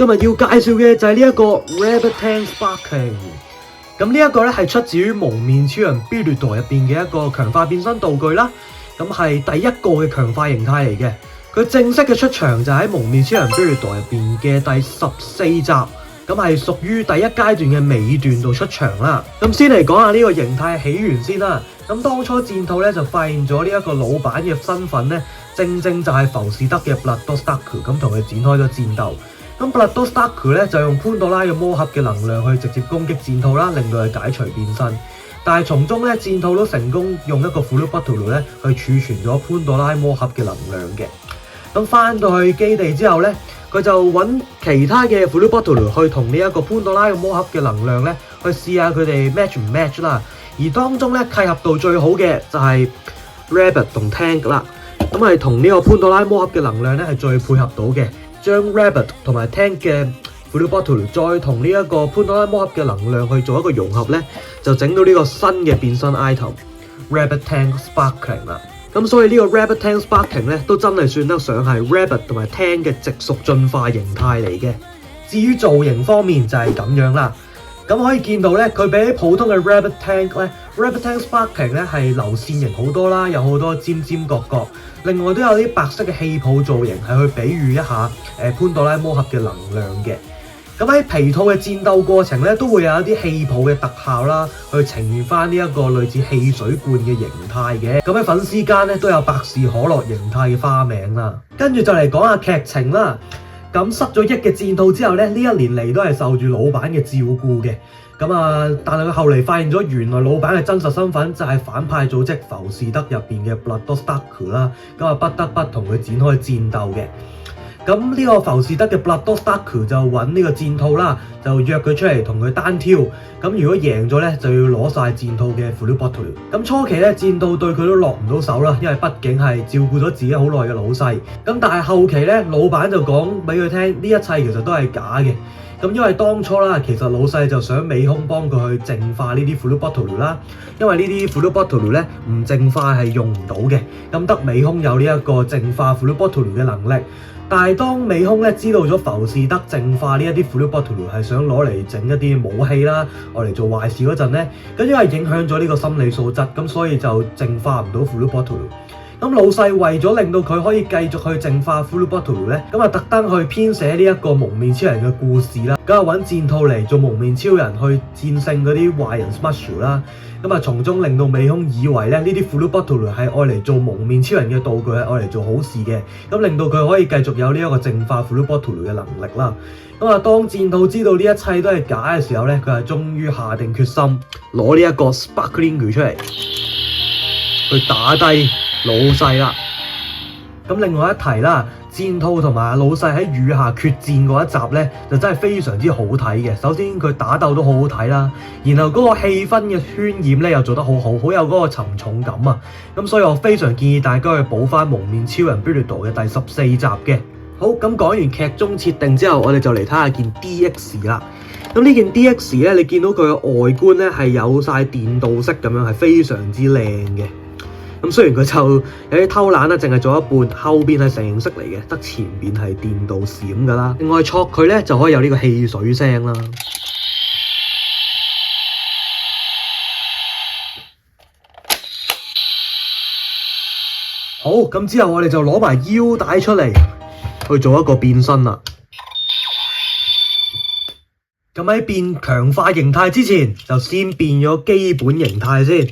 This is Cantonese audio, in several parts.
今日要介紹嘅就係呢一個 Rabbit Tank Sparkling。咁呢一個咧係出自於蒙面超人 Birdo 入邊嘅一個強化變身道具啦。咁係第一個嘅強化形態嚟嘅。佢正式嘅出場就喺蒙面超人 Birdo 入邊嘅第14集。咁係屬於第一階段嘅尾段度出場啦。咁先嚟講下呢個形態起源先啦。咁當初戰兔咧就發現咗呢一個老闆嘅身份咧，正正就係浮士德嘅 Bloodstocker， 咁同佢展開咗戰鬥。咁 Bloodstocker 咧就用潘多拉嘅魔盒嘅能量去直接攻擊戰兔啦，令到佢解除變身。但係從中咧戰兔都成功用一個 Full Bottle 咧去儲存咗潘多拉魔盒嘅能量嘅。咁翻到去基地之後咧，佢就揾其他嘅 Full Bottle 去同呢一個潘多拉嘅魔盒嘅能量咧去試下佢哋 match 唔 match 啦。而當中咧契合度最好嘅就係 Rabbit 同 Tank 啦，咁係同呢個潘多拉魔盒嘅能量咧係最配合到嘅。將 Rabbit 同埋 Tank 嘅 Full Bottle 再同呢一個潘多拉魔盒嘅能量去做一個融合咧，就整到呢個新嘅變身 item Rabbit Tank Sparkling 啦。咁所以呢個 Rabbit Tank Sparkling 咧都真係算得上係 Rabbit 同埋 Tank 嘅直屬進化形態嚟嘅。至於造型方面就係咁樣啦。咁可以見到咧，佢比起普通嘅 Rabbit Tank 咧 ，Rabbit Tank Sparkling 咧係流線型好多啦，有好多尖尖角角。另外都有啲白色嘅氣泡造型，係去比喻一下潘多拉魔盒嘅能量嘅。咁喺皮套嘅戰鬥過程咧，都會有一啲氣泡嘅特效啦，去呈現翻呢一個類似汽水罐嘅形態嘅。咁喺粉絲間咧都有百事可樂形態嘅花名啦。跟住就嚟講下劇情啦。咁失咗憶嘅戰兔之後咧，呢一年嚟都係受住老闆嘅照顧嘅。但係佢後嚟發現咗，原來老闆嘅真實身份就係反派組織浮士德入邊嘅 Bloodstocker 啦。不得不同佢展開戰鬥嘅。咁呢個浮士德嘅 Bloodstocker 就揾呢個戰兔啦，就約佢出嚟同佢單挑。咁如果贏咗咧，就要攞晒戰兔嘅 Full Bottle。咁初期咧，戰兔對佢都落唔到手啦，因為畢竟係照顧咗自己好耐嘅老細。咁但係後期咧，老闆就講俾佢聽，呢一切其實都係假嘅。咁因為當初啦，其實老細就想美空幫佢去淨化呢啲 Full Bottle 啦，因為呢啲 Full Bottle 咧唔淨化係用唔到嘅。咁得美空有呢一個淨化 Full Bottle 嘅能力。但係當美空咧知道咗浮士德淨化呢一啲 Full Bottle 係想攞嚟整一啲武器啦，攞嚟做壞事嗰陣咧，咁因為影響咗呢個心理素質，咁所以就淨化唔到 Full Bottle。咁老細為咗令到佢可以繼續去淨化 Full Bottle 咧，咁特登去編寫呢一個蒙面超人嘅故事啦，咁揾戰兔嚟做蒙面超人去戰勝嗰啲壞人 Smushers 啦，從中令到美空以為咧呢啲 Full Bottle 係愛嚟做蒙面超人嘅道具，係愛嚟做好事嘅，咁令到佢可以繼續有呢一個淨化 Full Bottle 嘅能力啦。當戰兔知道呢一切都係假嘅時候咧，佢係終於下定決心攞呢一個 Sparkling 出嚟去打低老細啦。咁另外一提啦，戰兔同埋老細喺雨下決戰嗰一集咧，就真係非常之好睇嘅。首先佢打鬥都好好睇啦，然後嗰個氣氛嘅渲染咧又做得好好，好有嗰個沉重感啊。咁所以我非常建議大家去補翻蒙面超人 Birdo 嘅第14集嘅。好，咁講完劇中設定之後，我哋就嚟睇下件 DX 啦。咁呢件 DX 咧，你見到佢嘅外觀咧係有晒電鍍式咁樣，係非常之靚嘅。咁雖然佢就有啲偷懶啦，淨係做一半，後邊係成型式嚟嘅，得前邊係電鍍閃噶啦。另外戳佢咧就可以有呢個汽水聲啦。好，咁之後我哋就攞埋腰帶出嚟去做一個變身啦。咁喺變強化形態之前，就先變咗基本形態先。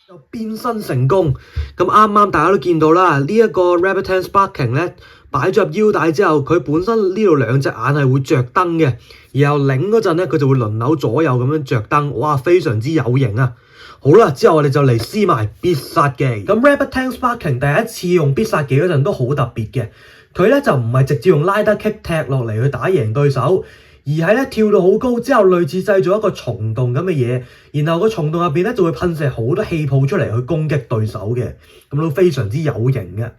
就變身成功，咁啱大家都見到啦，呢一個 Rabbit Tank Sparking 咧擺咗入腰帶之後，佢本身呢度兩隻眼係會着燈嘅，然後擰嗰陣咧佢就會輪流左右咁樣着燈，哇非常之有型啊！好啦，之後我哋就嚟試埋必殺技。咁 Rabbit Tank Sparking 第一次用必殺技嗰陣都好特別嘅，佢咧就唔係直接用拉得 kick 踢落嚟去打贏對手。而係咧跳到好高之後，類似製造一個蟲洞咁嘅嘢，然後個蟲洞入邊咧就會噴射好多氣泡出嚟去攻擊對手嘅，咁都非常之有型嘅。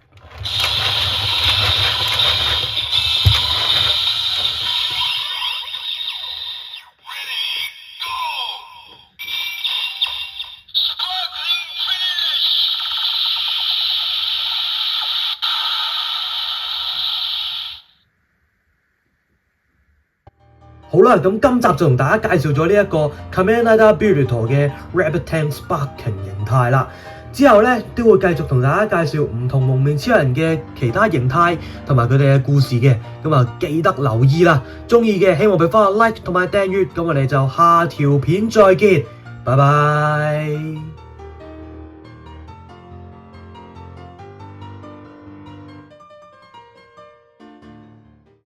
好啦，咁今集就同大家介紹咗呢一個 Kamen Rider Buruto 嘅 Rabbit Tank Sparking 形態啦。之後咧都會繼續同大家介紹唔同蒙面超人嘅其他形態同埋佢哋嘅故事嘅，咁啊記得留意啦。中意嘅希望俾翻個 like 同埋訂閱，咁我哋就下條片再見，拜拜。